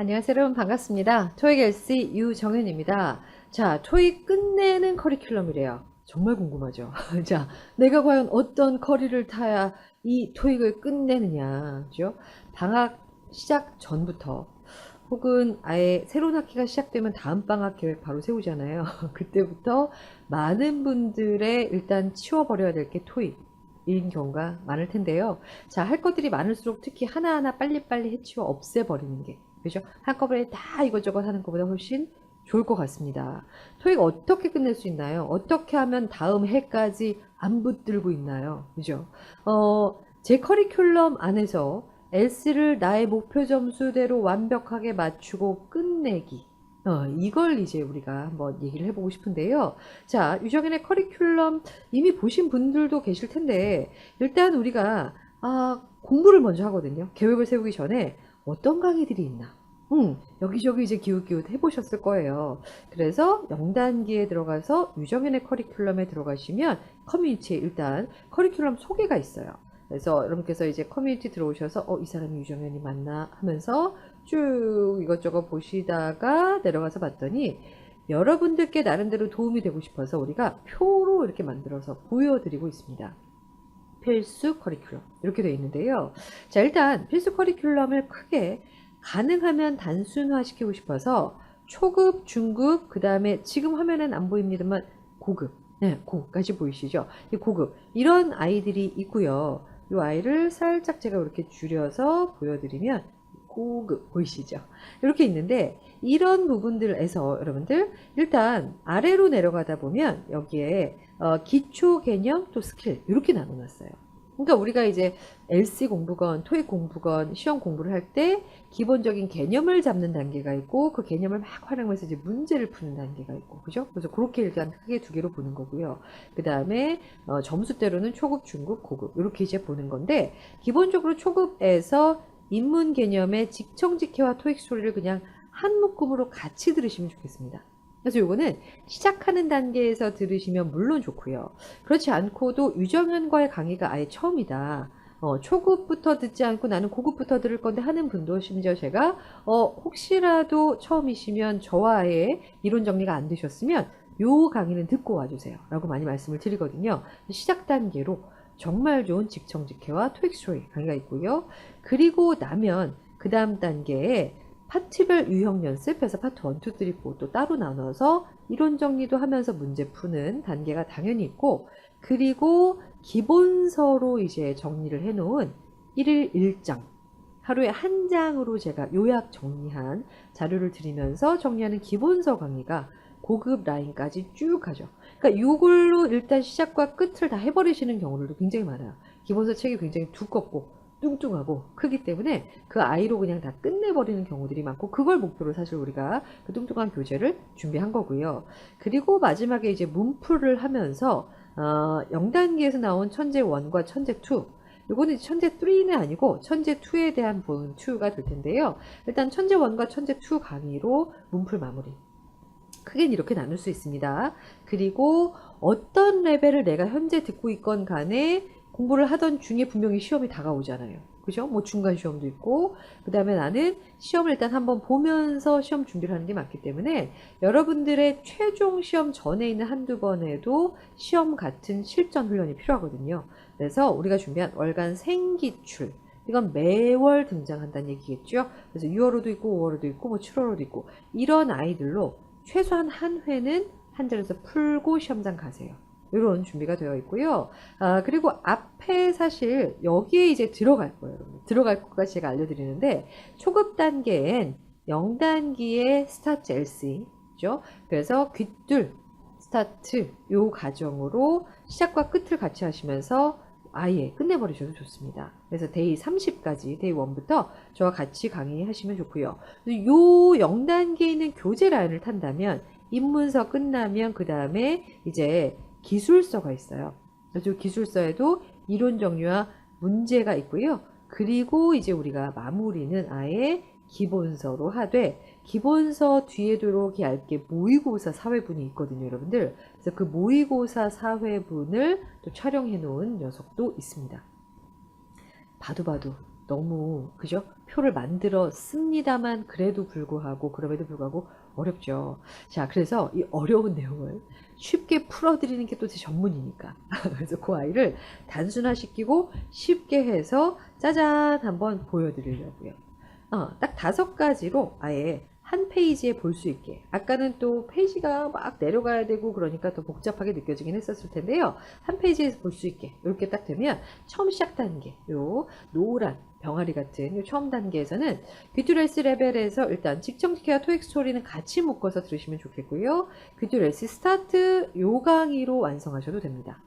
안녕하세요, 여러분. 반갑습니다. 토익 LC 유정현입니다. 자, 토익 끝내는 커리큘럼이래요. 정말 궁금하죠? 자, 내가 과연 어떤 커리를 타야 이 토익을 끝내느냐, 그죠? 방학 시작 전부터 혹은 아예 새로운 학기가 시작되면 다음 방학 계획 바로 세우잖아요. 그때부터 많은 분들의 일단 치워버려야 될 게 토익인 경우가 많을 텐데요. 자, 할 것들이 많을수록 특히 하나하나 빨리빨리 해치워 없애버리는 게, 그죠? 한꺼번에 다 이것저것 하는 것보다 훨씬 좋을 것 같습니다. 토익 어떻게 끝낼 수 있나요? 어떻게 하면 다음 해까지 안 붙들고 있나요? 그죠? 제 커리큘럼 안에서 S를 나의 목표 점수대로 완벽하게 맞추고 끝내기. 이걸 이제 우리가 한번 얘기를 해보고 싶은데요. 자, 유정현의 커리큘럼 이미 보신 분들도 계실 텐데, 일단 우리가, 공부를 먼저 하거든요. 계획을 세우기 전에 어떤 강의들이 있나. 여기저기 이제 기웃기웃 해보셨을 거예요. 그래서 0단계에 들어가서 유정현의 커리큘럼에 들어가시면 커뮤니티에 일단 커리큘럼 소개가 있어요. 그래서 여러분께서 이제 커뮤니티 들어오셔서 이 사람이 유정현이 맞나 하면서 쭉 이것저것 보시다가 내려가서 봤더니 여러분들께 나름대로 도움이 되고 싶어서 우리가 표로 이렇게 만들어서 보여드리고 있습니다. 필수 커리큘럼 이렇게 되어 있는데요. 자, 일단 필수 커리큘럼을 크게 가능하면 단순화시키고 싶어서 초급, 중급, 그 다음에 지금 화면엔 안 보입니다만 고급, 네, 고급까지 보이시죠? 이 고급 이런 아이들이 있고요. 이 아이를 살짝 제가 이렇게 줄여서 보여드리면 고급 보이시죠? 이렇게 있는데 이런 부분들에서 여러분들 일단 아래로 내려가다 보면 여기에 기초 개념 또 스킬 이렇게 나눠놨어요. 그러니까 우리가 이제 LC 공부건 토익 공부건 시험 공부를 할 때 기본적인 개념을 잡는 단계가 있고 그 개념을 막 활용해서 이제 문제를 푸는 단계가 있고, 그죠? 그래서 그렇게 일단 크게 두 개로 보는 거고요. 그 다음에 점수대로는 초급, 중급, 고급 이렇게 이제 보는 건데 기본적으로 초급에서 인문 개념의 직청직해와 토익 스토리를 그냥 한 묶음으로 같이 들으시면 좋겠습니다. 그래서 요거는 시작하는 단계에서 들으시면 물론 좋고요. 그렇지 않고도 유정현과의 강의가 아예 처음이다. 초급부터 듣지 않고 나는 고급부터 들을 건데 하는 분도 심지어 제가 혹시라도 처음이시면 저와의 이론 정리가 안 되셨으면 요 강의는 듣고 와주세요. 라고 많이 말씀을 드리거든요. 시작 단계로 정말 좋은 직청직해와 토익 스토리 강의가 있고요. 그리고 나면 그 다음 단계에 파트별 유형 연습해서 파트 1, 2, 3, 4 또 따로 나눠서 이론 정리도 하면서 문제 푸는 단계가 당연히 있고, 그리고 기본서로 이제 정리를 해놓은 1일 1장, 하루에 한 장으로 제가 요약 정리한 자료를 드리면서 정리하는 기본서 강의가 고급 라인까지 쭉 가죠. 그러니까 이걸로 일단 시작과 끝을 다 해버리시는 경우들도 굉장히 많아요. 기본서 책이 굉장히 두껍고 뚱뚱하고 크기 때문에 그 아이로 그냥 다 끝내버리는 경우들이 많고, 그걸 목표로 사실 우리가 그 뚱뚱한 교재를 준비한 거고요. 그리고 마지막에 이제 문풀을 하면서 0단계에서 나온 천재 1과 천재 2, 이거는 천재 3는 아니고 천재 2에 대한 본 2가 될 텐데요. 일단 천재 1과 천재 2 강의로 문풀 마무리. 크게는 이렇게 나눌 수 있습니다. 그리고 어떤 레벨을 내가 현재 듣고 있건 간에 공부를 하던 중에 분명히 시험이 다가오잖아요. 그죠? 뭐 중간 시험도 있고, 그 다음에 나는 시험을 일단 한번 보면서 시험 준비를 하는 게 맞기 때문에 여러분들의 최종 시험 전에 있는 한두 번에도 시험 같은 실전 훈련이 필요하거든요. 그래서 우리가 준비한 월간 생기출, 이건 매월 등장한다는 얘기겠죠. 그래서 6월호도 있고 5월호도 있고 뭐 7월호도 있고 이런 아이들로 최소한 한 회는 한 자리에서 풀고 시험장 가세요. 이런 준비가 되어 있고요. 그리고 앞에 사실 여기에 이제 들어갈 거예요. 여러분. 들어갈 것까지 제가 알려드리는데 초급 단계엔 0단계의 스타트 LC죠. 그래서 귓둘 스타트 요 과정으로 시작과 끝을 같이 하시면서 아예 끝내버리셔도 좋습니다. 그래서 데이 30까지 데이 1부터 저와 같이 강의하시면 좋고요. 요 0단계에 있는 교재 라인을 탄다면 입문서 끝나면 그 다음에 이제 기술서가 있어요. 그래서 기술서에도 이론 정리와 문제가 있고요. 그리고 이제 우리가 마무리는 아예 기본서로 하되, 기본서 뒤에도 이렇게 얇게 모의고사 사회분이 있거든요, 여러분들. 그래서 그 모의고사 사회분을 또 촬영해 놓은 녀석도 있습니다. 봐도 너무 그죠? 표를 만들어 씁니다만 그럼에도 불구하고 어렵죠. 자, 그래서 이 어려운 내용을 쉽게 풀어드리는 게 또 제 전문이니까. 그래서 그 아이를 단순화시키고 쉽게 해서 짜잔 한번 보여드리려고요. 딱 5가지로 아예 한 페이지에 볼 수 있게. 아까는 또 페이지가 막 내려가야 되고 그러니까 더 복잡하게 느껴지긴 했었을 텐데요. 한 페이지에서 볼 수 있게 이렇게 딱 되면 처음 시작 단계, 요 노란 병아리 같은 요 처음 단계에서는 귀뚜레스 레벨에서 일단 직정지켜와 토익 스토리는 같이 묶어서 들으시면 좋겠고요. 귀뚜레스 스타트 요 강의로 완성하셔도 됩니다.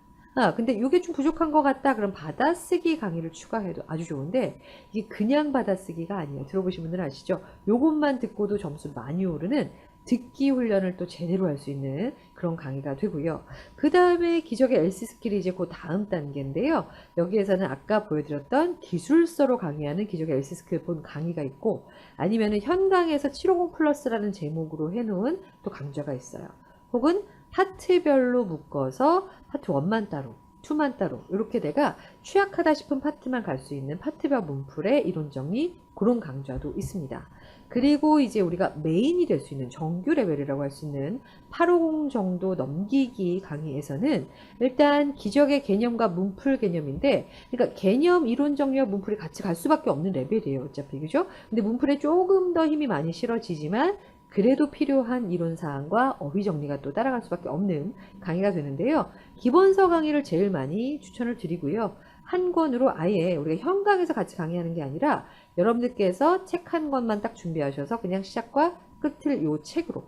근데 이게 좀 부족한 것 같다. 그럼 받아쓰기 강의를 추가해도 아주 좋은데 이게 그냥 받아쓰기가 아니에요. 들어보신 분들은 아시죠? 요것만 듣고도 점수 많이 오르는 듣기 훈련을 또 제대로 할 수 있는 그런 강의가 되고요. 그 다음에 기적의 LC 스킬이 이제 그 다음 단계인데요. 여기에서는 아까 보여드렸던 기술서로 강의하는 기적의 LC 스킬 본 강의가 있고 아니면은 현강에서 750 플러스라는 제목으로 해놓은 또 강좌가 있어요. 혹은 파트별로 묶어서 파트 1만 따로, 2만 따로 이렇게 내가 취약하다 싶은 파트만 갈 수 있는 파트별 문풀의 이론 정리 그런 강좌도 있습니다. 그리고 이제 우리가 메인이 될 수 있는 정규 레벨이라고 할 수 있는 850 정도 넘기기 강의에서는 일단 기적의 개념과 문풀 개념인데 그러니까 개념, 이론 정리와 문풀이 같이 갈 수밖에 없는 레벨이에요. 어차피 그죠? 근데 문풀에 조금 더 힘이 많이 실어지지만 그래도 필요한 이론사항과 어휘 정리가 또 따라갈 수밖에 없는 강의가 되는데요. 기본서 강의를 제일 많이 추천을 드리고요. 한 권으로 아예 우리가 현강에서 같이 강의하는 게 아니라 여러분들께서 책 한 권만 딱 준비하셔서 그냥 시작과 끝을 요 책으로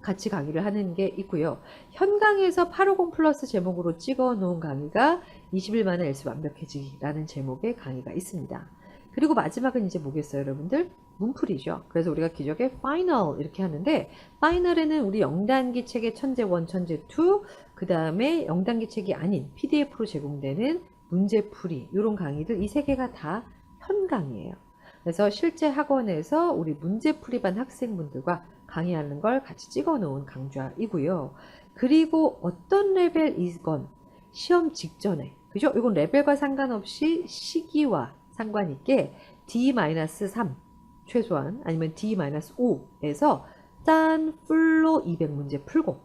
같이 강의를 하는 게 있고요. 현강에서 850 플러스 제목으로 찍어 놓은 강의가 20일 만에 LC 완벽해지기라는 제목의 강의가 있습니다. 그리고 마지막은 이제 뭐겠어요, 여러분들? 문풀이죠. 그래서 우리가 기적의 파이널 이렇게 하는데 파이널에는 우리 0단기 책의 천재 1, 천재 2, 그 다음에 0단기 책이 아닌 PDF로 제공되는 문제풀이 이런 강의들 이 3개가 다 현강이에요. 그래서 실제 학원에서 우리 문제풀이반 학생분들과 강의하는 걸 같이 찍어 놓은 강좌이고요. 그리고 어떤 레벨이건 시험 직전에 그죠? 이건 레벨과 상관없이 시기와 상관 있게 D-3 최소한 아니면 D-5에서 짠 풀로 200문제 풀고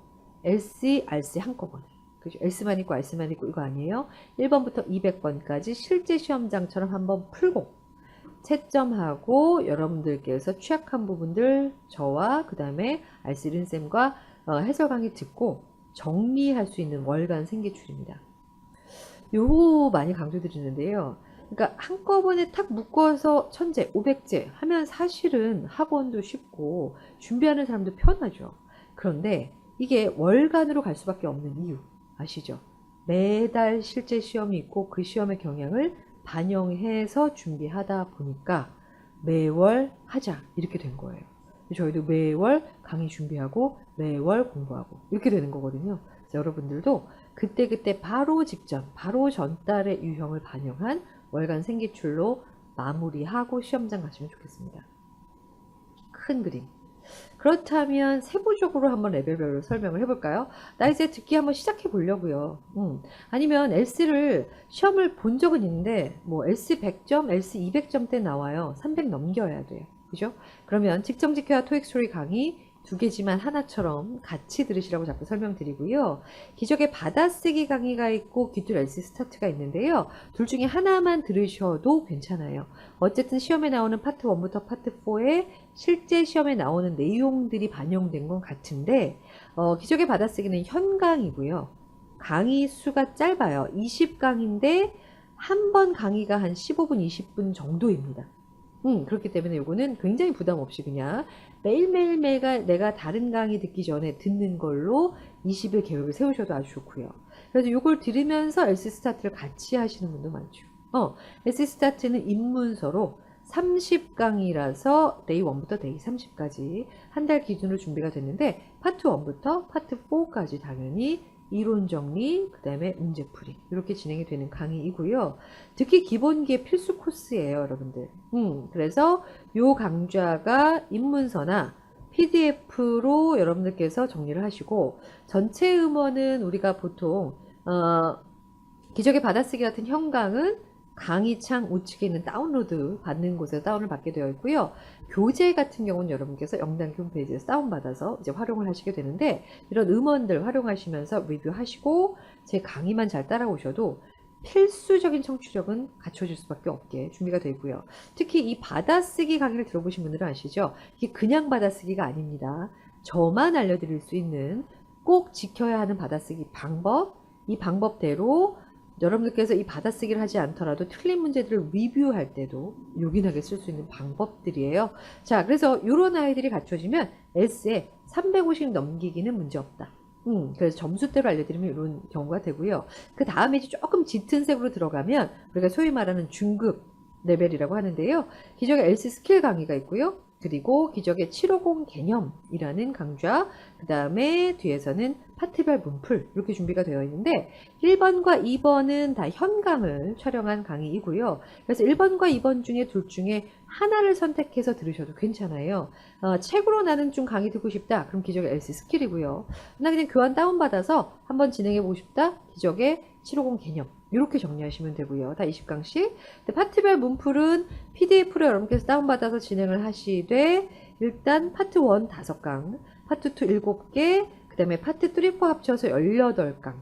LC, RC 한꺼번에 그죠? S만 있고 RC만 있고 이거 아니에요? 1번부터 200번까지 실제 시험장처럼 한번 풀고 채점하고 여러분들께서 취약한 부분들 저와 그 다음에 RC린쌤과 해설 강의 듣고 정리할 수 있는 월간 생기출입니다. 요거 많이 강조드리는데요. 그러니까 한꺼번에 탁 묶어서 천재, 500제 하면 사실은 학원도 쉽고 준비하는 사람도 편하죠. 그런데 이게 월간으로 갈 수밖에 없는 이유 아시죠? 매달 실제 시험이 있고 그 시험의 경향을 반영해서 준비하다 보니까 매월 하자 이렇게 된 거예요. 저희도 매월 강의 준비하고 매월 공부하고 이렇게 되는 거거든요. 그래서 여러분들도 그때그때 바로 직전, 바로 전달의 유형을 반영한 월간 생기출로 마무리하고 시험장 가시면 좋겠습니다. 큰 그림. 그렇다면 세부적으로 한번 레벨별로 설명을 해볼까요? 나 이제 듣기 한번 시작해 보려고요. 아니면 LC를 시험을 본 적은 있는데 뭐 LC 100점, LC 200점 때 나와요. 300 넘겨야 돼요. 그죠? 그러면 직정지켜와 토익 스토리 강의 2개지만 하나처럼 같이 들으시라고 자꾸 설명드리고요. 기적의 받아쓰기 강의가 있고 귀뚜 LC 스타트가 있는데요. 둘 중에 하나만 들으셔도 괜찮아요. 어쨌든 시험에 나오는 파트 1부터 파트 4에 실제 시험에 나오는 내용들이 반영된 건 같은데 기적의 받아쓰기는 현강이고요. 강의 수가 짧아요. 20강인데 한 번 강의가 한 15분, 20분 정도입니다. 그렇기 때문에 이거는 굉장히 부담 없이 그냥 매일매일 내가 다른 강의 듣기 전에 듣는 걸로 20일 계획을 세우셔도 아주 좋고요. 그래서 이걸 들으면서 LC 스타트를 같이 하시는 분도 많죠. LC 스타트는 입문서로 30강이라서 데이 1부터 데이 30까지 한 달 기준으로 준비가 됐는데 파트 1부터 파트 4까지 당연히 이론 정리, 그 다음에 문제풀이 이렇게 진행이 되는 강의이고요. 듣기 기본기의 필수 코스예요, 여러분들. 그래서 요 강좌가 입문서나 PDF로 여러분들께서 정리를 하시고 전체 음원은 우리가 보통 기적의 받아쓰기 같은 현강은 강의창 우측에 있는 다운로드 받는 곳에서 다운을 받게 되어 있고요. 교재 같은 경우는 여러분께서 영단기 홈페이지에서 다운받아서 이제 활용을 하시게 되는데, 이런 음원들 활용하시면서 리뷰하시고 제 강의만 잘 따라오셔도 필수적인 청취력은 갖춰질 수밖에 없게 준비가 되어 있고요. 특히 이 받아쓰기 강의를 들어보신 분들은 아시죠? 이게 그냥 받아쓰기가 아닙니다. 저만 알려드릴 수 있는 꼭 지켜야 하는 받아쓰기 방법, 이 방법대로 여러분들께서 이 받아쓰기를 하지 않더라도 틀린 문제들을 리뷰할 때도 요긴하게 쓸 수 있는 방법들이에요. 자, 그래서 이런 아이들이 갖춰지면 S에 350 넘기기는 문제없다. 그래서 점수대로 알려드리면 이런 경우가 되고요. 그 다음에 이제 조금 짙은 색으로 들어가면 우리가 소위 말하는 중급 레벨이라고 하는데요. 기적의 LC 스킬 강의가 있고요. 그리고 기적의 750 개념이라는 강좌, 그 다음에 뒤에서는 파트별 문풀 이렇게 준비가 되어 있는데 1번과 2번은 다 현강을 촬영한 강의이고요. 그래서 1번과 2번 중에 둘 중에 하나를 선택해서 들으셔도 괜찮아요. 책으로 나는 좀 강의 듣고 싶다. 그럼 기적의 LC 스킬이고요. 나 그냥 교환 다운받아서 한번 진행해 보고 싶다. 기적의 750 개념. 이렇게 정리하시면 되고요. 다 20강씩. 파트별 문풀은 PDF로 여러분께서 다운받아서 진행을 하시되, 일단 파트 1 5강, 파트 2 7개, 그 다음에 파트 3, 4 합쳐서 18강.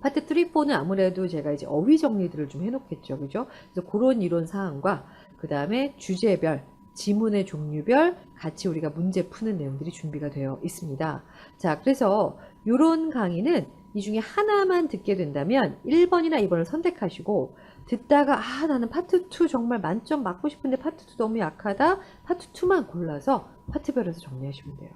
파트 3, 4는 아무래도 제가 이제 어휘 정리들을 좀 해놓겠죠. 그죠? 그래서 그런 이론 사항과, 그 다음에 주제별, 지문의 종류별, 같이 우리가 문제 푸는 내용들이 준비가 되어 있습니다. 자, 그래서 이런 강의는 이 중에 하나만 듣게 된다면 1번이나 2번을 선택하시고, 듣다가 나는 파트 2 정말 만점 맞고 싶은데 파트 2 너무 약하다. 파트 2만 골라서 파트별에서 정리하시면 돼요.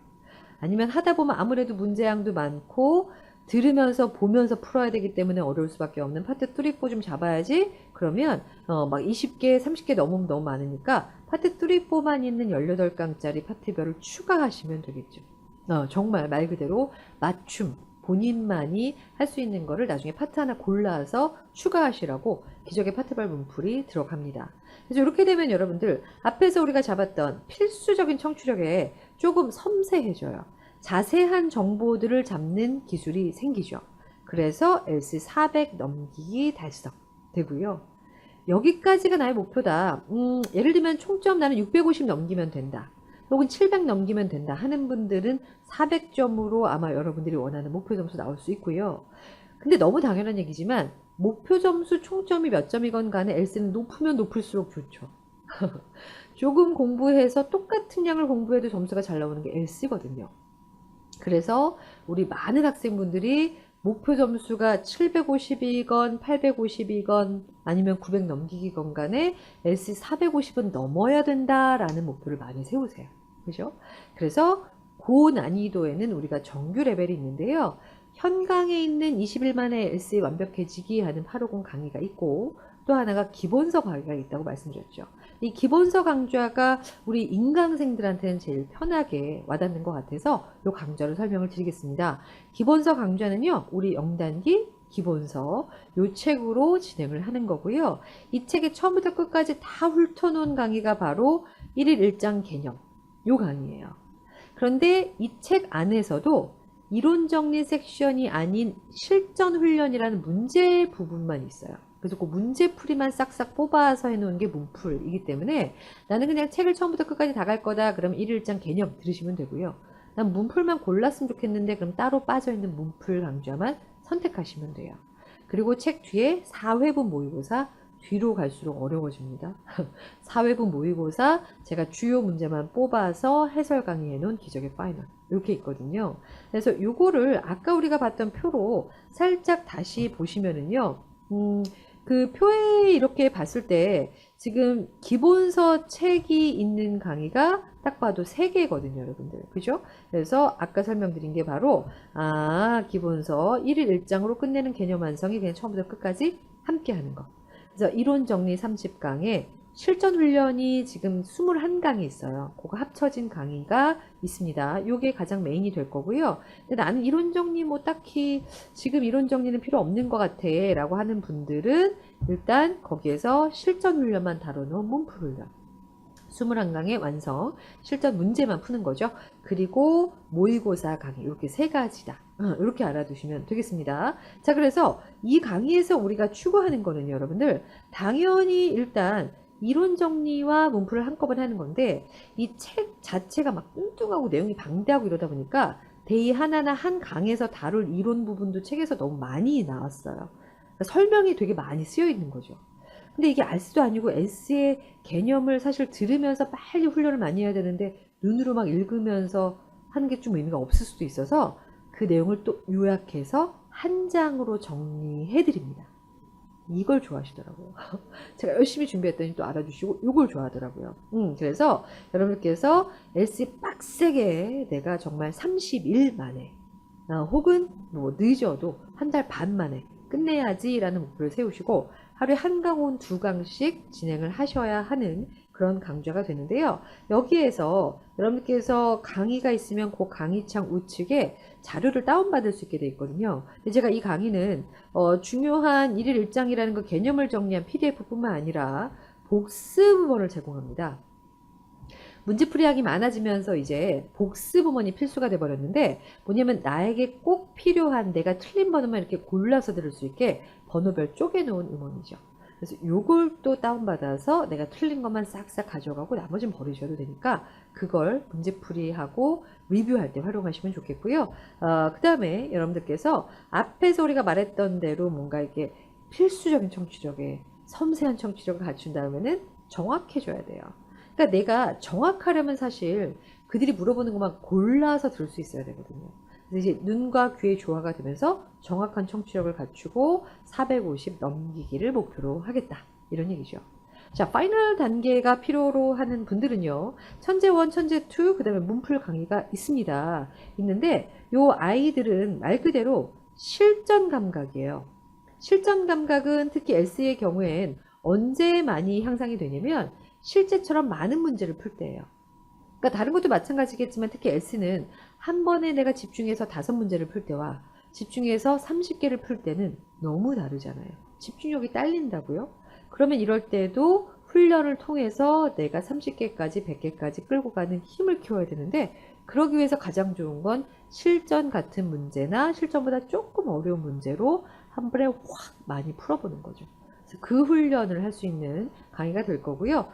아니면 하다 보면 아무래도 문제량도 많고 들으면서 보면서 풀어야 되기 때문에 어려울 수밖에 없는 파트 3, 4 좀 잡아야지. 그러면 막 20개, 30개 넘으면 너무 많으니까 파트 3, 4만 있는 18강짜리 파트별을 추가하시면 되겠죠. 정말 말 그대로 맞춤, 본인만이 할 수 있는 거를 나중에 파트 하나 골라서 추가하시라고 기적의 파트별 문풀이 들어갑니다. 그래서 이렇게 되면 여러분들 앞에서 우리가 잡았던 필수적인 청취력에 조금 섬세해져요. 자세한 정보들을 잡는 기술이 생기죠. 그래서 LC 400 넘기기 달성되고요. 여기까지가 나의 목표다. 예를 들면 총점 나는 650 넘기면 된다. 혹은 700 넘기면 된다 하는 분들은 400점으로 아마 여러분들이 원하는 목표 점수 나올 수 있고요. 근데 너무 당연한 얘기지만 목표 점수 총점이 몇 점이건 간에 LC는 높으면 높을수록 좋죠. 조금 공부해서 똑같은 양을 공부해도 점수가 잘 나오는 게 LC거든요. 그래서 우리 많은 학생분들이 목표 점수가 750이건 850이건 아니면 900 넘기기건 간에 LC 450은 넘어야 된다라는 목표를 많이 세우세요. 그죠? 그래서 고난이도에는 우리가 정규 레벨이 있는데요. 현강에 있는 21만의 LC 완벽해지기 하는 850 강의가 있고, 또 하나가 기본서 강의가 있다고 말씀드렸죠. 이 기본서 강좌가 우리 인강생들한테는 제일 편하게 와닿는 것 같아서 이 강좌를 설명을 드리겠습니다. 기본서 강좌는요, 우리 영단기 기본서 이 책으로 진행을 하는 거고요. 이 책의 처음부터 끝까지 다 훑어놓은 강의가 바로 1일 1장 개념 이 강의예요. 그런데 이 책 안에서도 이론 정리 섹션이 아닌 실전 훈련이라는 문제 부분만 있어요. 그래서 그 문제풀이만 싹싹 뽑아서 해놓은 게 문풀이기 때문에 나는 그냥 책을 처음부터 끝까지 다 갈 거다. 그럼 1일 1장 개념 들으시면 되고요. 난 문풀만 골랐으면 좋겠는데 그럼 따로 빠져있는 문풀 강좌만 선택하시면 돼요. 그리고 책 뒤에 4회분 모의고사 뒤로 갈수록 어려워집니다. 4회분 모의고사 제가 주요 문제만 뽑아서 해설 강의해 놓은 기적의 파이널 이렇게 있거든요. 그래서 이거를 아까 우리가 봤던 표로 살짝 다시 보시면은요. 그 표에 이렇게 봤을 때 지금 기본서 책이 있는 강의가 딱 봐도 3개거든요, 여러분들. 그죠? 그래서 아까 설명드린 게 바로 기본서 1일 1장으로 끝내는 개념 완성이 그냥 처음부터 끝까지 함께 하는 거. 그래서 이론 정리 30강에 실전 훈련이 지금 21강이 있어요. 그거 합쳐진 강의가 있습니다. 요게 가장 메인이 될 거고요. 근데 나는 이론 정리 뭐 딱히 지금 이론 정리는 필요 없는 것 같아 라고 하는 분들은 일단 거기에서 실전 훈련만 다뤄놓은 문풀 훈련. 21강의 완성, 실전 문제만 푸는 거죠. 그리고 모의고사 강의, 이렇게 세 가지다. 이렇게 알아두시면 되겠습니다. 자, 그래서 이 강의에서 우리가 추구하는 거는요, 여러분들, 당연히 일단 이론 정리와 문풀을 한꺼번에 하는 건데, 이 책 자체가 막 뚱뚱하고 내용이 방대하고 이러다 보니까 데이 하나나 한 강에서 다룰 이론 부분도 책에서 너무 많이 나왔어요. 그러니까 설명이 되게 많이 쓰여 있는 거죠. 근데 이게 알스도 아니고 S의 개념을 사실 들으면서 빨리 훈련을 많이 해야 되는데 눈으로 막 읽으면서 하는 게 좀 의미가 없을 수도 있어서 그 내용을 또 요약해서 한 장으로 정리해 드립니다. 이걸 좋아하시더라고요. 제가 열심히 준비했더니 또 알아주시고 이걸 좋아하더라고요. 그래서 여러분께서 LC 빡세게 내가 정말 30일 만에 혹은 뭐 늦어도 한 달 반 만에 끝내야지 라는 목표를 세우시고 하루에 한 강 혹은 두 강씩 진행을 하셔야 하는 그런 강좌가 되는데요. 여기에서 여러분께서 강의가 있으면 그 강의창 우측에 자료를 다운받을 수 있게 되어 있거든요. 근데 제가 이 강의는 중요한 일일 일장이라는 그 개념을 정리한 PDF뿐만 아니라 복습본을 제공합니다. 문제풀이하기 많아지면서 이제 복습음원이 필수가 돼버렸는데 뭐냐면 나에게 꼭 필요한 내가 틀린 번호만 이렇게 골라서 들을 수 있게 번호별 쪼개놓은 음원이죠. 그래서 요걸 또 다운받아서 내가 틀린 것만 싹싹 가져가고 나머지는 버리셔도 되니까 그걸 문제풀이하고 리뷰할 때 활용하시면 좋겠고요. 그 다음에 여러분들께서 앞에서 우리가 말했던 대로 뭔가 이렇게 필수적인 청취력에 섬세한 청취력을 갖춘 다음에는 정확해져야 돼요. 그러니까 내가 정확하려면 사실 그들이 물어보는 것만 골라서 들을 수 있어야 되거든요. 그래서 이제 눈과 귀의 조화가 되면서 정확한 청취력을 갖추고 450 넘기기를 목표로 하겠다. 이런 얘기죠. 자, 파이널 단계가 필요로 하는 분들은요. 천재 1, 천재 2, 그 다음에 문풀 강의가 있습니다. 있는데 요 아이들은 말 그대로 실전 감각이에요. 실전 감각은 특히 S의 경우엔 언제 많이 향상이 되냐면 실제처럼 많은 문제를 풀 때예요. 그러니까 다른 것도 마찬가지겠지만 특히 S는 한 번에 내가 집중해서 5문제를 풀 때와 집중해서 30개를 풀 때는 너무 다르잖아요. 집중력이 딸린다고요? 그러면 이럴 때도 훈련을 통해서 내가 30개까지 100개까지 끌고 가는 힘을 키워야 되는데 그러기 위해서 가장 좋은 건 실전 같은 문제나 실전보다 조금 어려운 문제로 한 번에 확 많이 풀어보는 거죠. 그 훈련을 할 수 있는 강의가 될 거고요.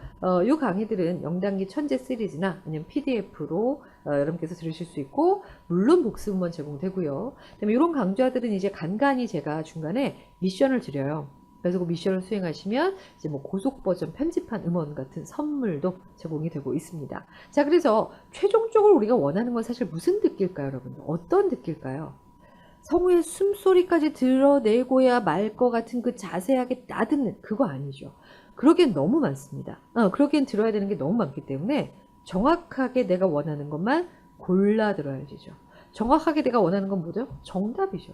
이 강의들은 영단기 천재 시리즈나 아니면 PDF로 여러분께서 들으실 수 있고 물론 복습음원 제공되고요. 그다음에 이런 강좌들은 이제 간간히 제가 중간에 미션을 드려요. 그래서 그 미션을 수행하시면 이제 뭐 고속 버전 편집한 음원 같은 선물도 제공이 되고 있습니다. 자, 그래서 최종적으로 우리가 원하는 건 사실 무슨 듣기일까요, 여러분? 어떤 듣기일까요? 성우의 숨소리까지 드러내고야 말 것 같은 그 자세하게 따듣는 그거 아니죠. 그러기엔 너무 많습니다. 그러기엔 들어야 되는 게 너무 많기 때문에 정확하게 내가 원하는 것만 골라 들어야지죠. 정확하게 내가 원하는 건 뭐죠? 정답이죠.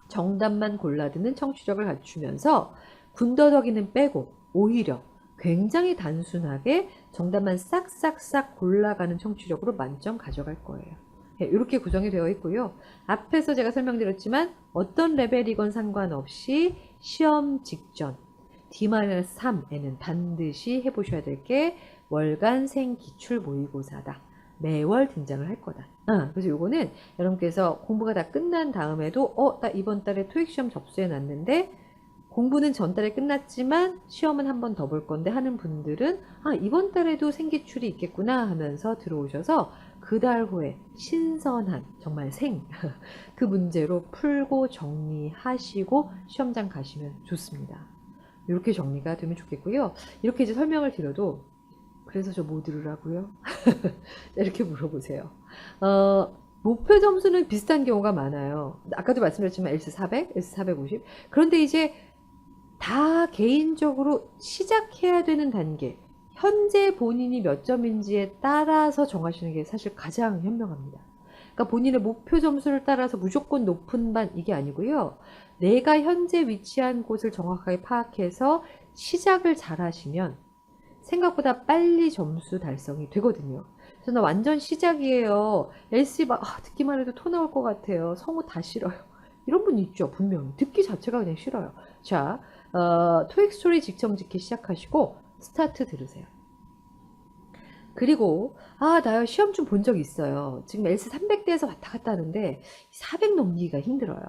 정답만 골라 듣는 청취력을 갖추면서 군더더기는 빼고 오히려 굉장히 단순하게 정답만 싹싹싹 골라가는 청취력으로 만점 가져갈 거예요. 이렇게 구성이 되어 있고요. 앞에서 제가 설명드렸지만 어떤 레벨이건 상관없이 시험 직전 D-3에는 반드시 해보셔야 될 게 월간 생기출 모의고사다. 매월 등장을 할 거다. 그래서 요거는 여러분께서 공부가 다 끝난 다음에도 나 이번 달에 토익 시험 접수해 놨는데 공부는 전달에 끝났지만 시험은 한 번 더 볼 건데 하는 분들은 이번 달에도 생기출이 있겠구나 하면서 들어오셔서 그 달 후에 신선한 정말 그 문제로 풀고 정리하시고 시험장 가시면 좋습니다. 이렇게 정리가 되면 좋겠고요. 이렇게 이제 설명을 드려도 그래서 저 뭐 들으라고요? 이렇게 물어보세요. 목표 점수는 비슷한 경우가 많아요. 아까도 말씀드렸지만 S400, S450. 그런데 이제 다 개인적으로 시작해야 되는 단계, 현재 본인이 몇 점인지에 따라서 정하시는 게 사실 가장 현명합니다. 그러니까 본인의 목표 점수를 따라서 무조건 높은 반 이게 아니고요. 내가 현재 위치한 곳을 정확하게 파악해서 시작을 잘 하시면 생각보다 빨리 점수 달성이 되거든요. 그래서 나 완전 시작이에요. LC 막 듣기만 해도 토 나올 것 같아요. 성우 다 싫어요. 이런 분 있죠. 분명히. 듣기 자체가 그냥 싫어요. 자, 토익 스토리 직접 듣기 시작하시고 스타트 들으세요. 그리고 나 시험 좀 본 적 있어요. 지금 LC 300대에서 왔다 갔다 하는데 400 넘기기가 힘들어요.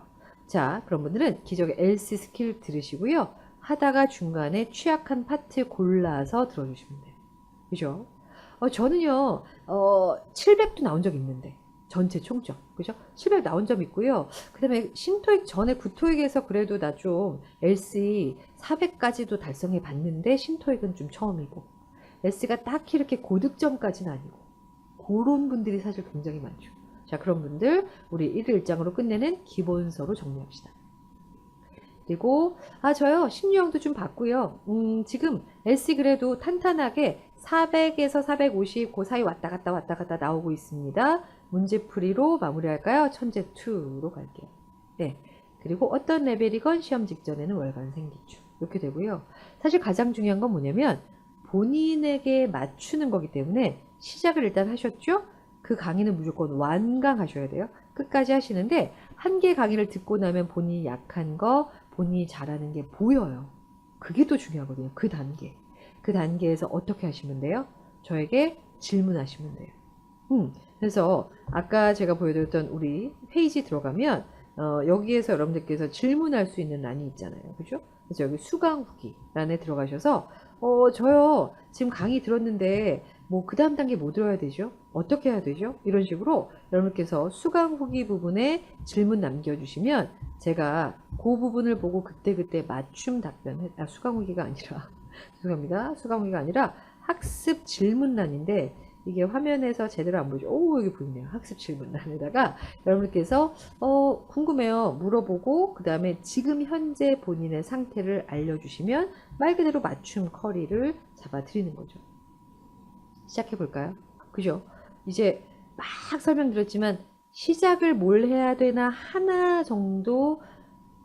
자, 그런 분들은 기적의 LC 스킬 들으시고요. 하다가 중간에 취약한 파트 골라서 들어주시면 돼요. 그죠? 저는요, 700도 나온 적 있는데, 전체 총점. 그죠? 700 나온 점 있고요. 그 다음에 신토익 전에 구토익에서 그래도 나 좀 LC 400까지도 달성해 봤는데, 신토익은 좀 처음이고, S가 딱히 이렇게 고득점까지는 아니고, 그런 분들이 사실 굉장히 많죠. 자, 그런 분들, 우리 1일 1장으로 끝내는 기본서로 정리합시다. 그리고 저요 심리형도 좀 봤고요. 지금 LC 그래도 탄탄하게 400에서 450 그 사이 왔다 갔다 나오고 있습니다. 문제풀이로 마무리할까요? 천재 2로 갈게요. 네. 그리고 어떤 레벨이건 시험 직전에는 월간 생기출 이렇게 되고요. 사실 가장 중요한 건 뭐냐면 본인에게 맞추는 거기 때문에 시작을 일단 하셨죠? 그 강의는 무조건 완강하셔야 돼요. 끝까지 하시는데 한 개 강의를 듣고 나면 본인이 약한 거, 본인이 잘하는 게 보여요. 그게 또 중요하거든요. 그 단계. 그 단계에서 어떻게 하시면 돼요? 저에게 질문하시면 돼요. 그래서 아까 제가 보여드렸던 우리 페이지 들어가면 여기에서 여러분들께서 질문할 수 있는 란이 있잖아요. 그죠? 그래서 여기 수강 후기 란에 들어가셔서 저요 지금 강의 들었는데 뭐 그 다음 단계 뭐 들어야 되죠? 어떻게 해야 되죠? 이런 식으로 여러분께서 수강 후기 부분에 질문 남겨주시면 제가 그 부분을 보고 그때그때 맞춤 답변, 수강 후기가 아니라 죄송합니다. 수강 후기가 아니라 학습 질문란인데 이게 화면에서 제대로 안 보이죠? 오, 여기 보이네요. 학습 질문란에다가 여러분께서 궁금해요. 물어보고 그 다음에 지금 현재 본인의 상태를 알려주시면 말 그대로 맞춤 커리를 잡아드리는 거죠. 시작해 볼까요? 그죠? 이제 막 설명드렸지만 시작을 뭘 해야 되나 하나 정도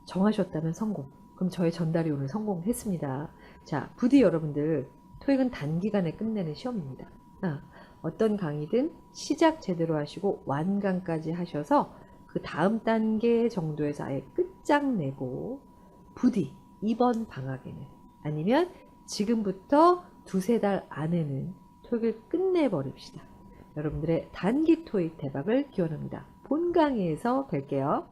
정하셨다면 성공. 그럼 저의 전달이 오늘 성공했습니다. 자, 부디 여러분들 토익은 단기간에 끝내는 시험입니다. 어떤 강의든 시작 제대로 하시고 완강까지 하셔서 그 다음 단계 정도에서 아예 끝장내고 부디 이번 방학에는 아니면 지금부터 두세 달 안에는 토익을 끝내버립시다. 여러분들의 단기 토익 대박을 기원합니다. 본 강의에서 뵐게요.